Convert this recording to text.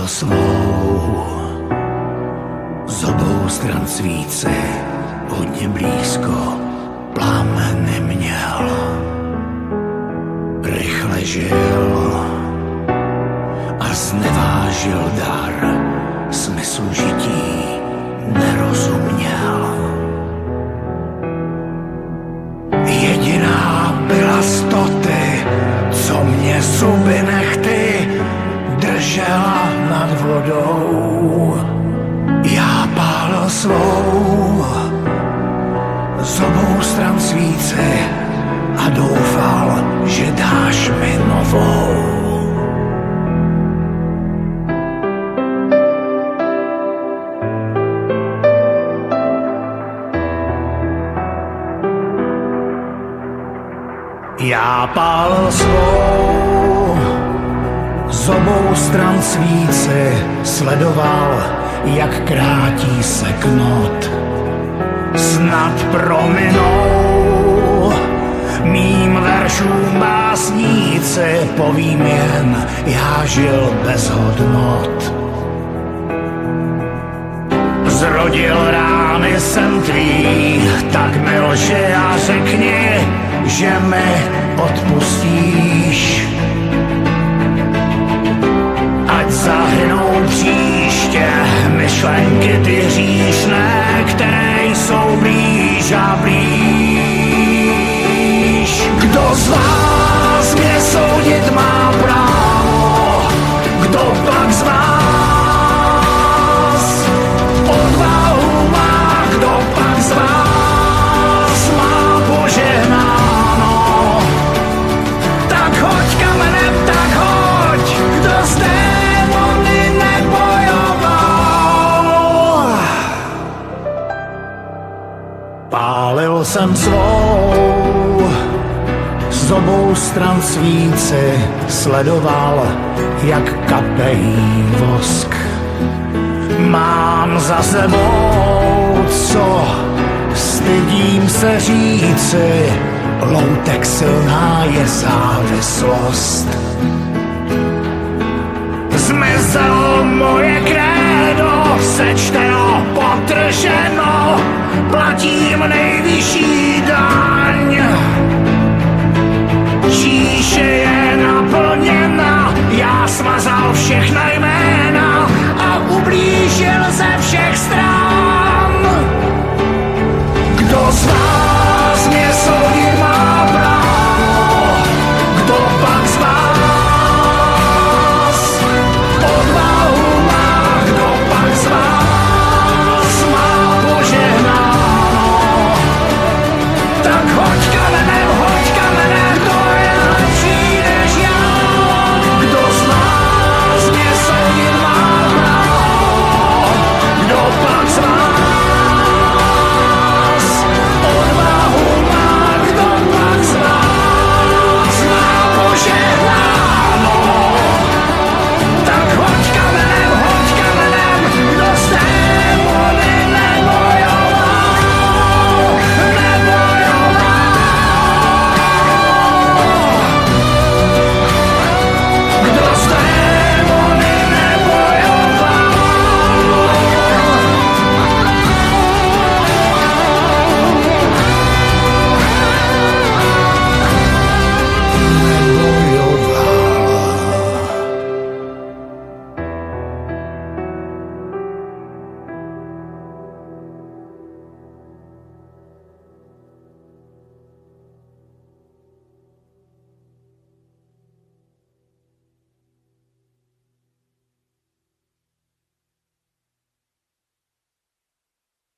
svou, z obou stran svíci, hodně blízko, plámen neměl, rychle žil a znevážil dar, smyslu žití nerozuměl. Jediná byla stoty, co mě zuby nechty držela nad vodou. Já pálil svou, z obou stran svíci a doufal, že dáš mi novou. Já pálil svou, z obou stran svíci sledoval, jak krátí se knot. Snad prominou mým veršům básníci, povím jen, já žil bez hodnot. Zrodil rány jsem tvý, tak mi lži a řekni, že mi odpustíš. Ať zahynou příště myšlenky ty hříšné, které jsou blíž a blíž. Kdo z vás mě soudit má právo? Kdo pak z vás odvahu má? Kdo pak z vás má požehnáno? Tak hoď kamenem, tak hoď, kdo z démony nebojoval. Pálil jsem svou, z obou stran svíci sledoval, jak kapejí vosk. Mám za sebou, co stydím se říci, loutek silná je závislost. Zmizelo moje krédo, sečteno, potrženo, platím nejvyšší daň.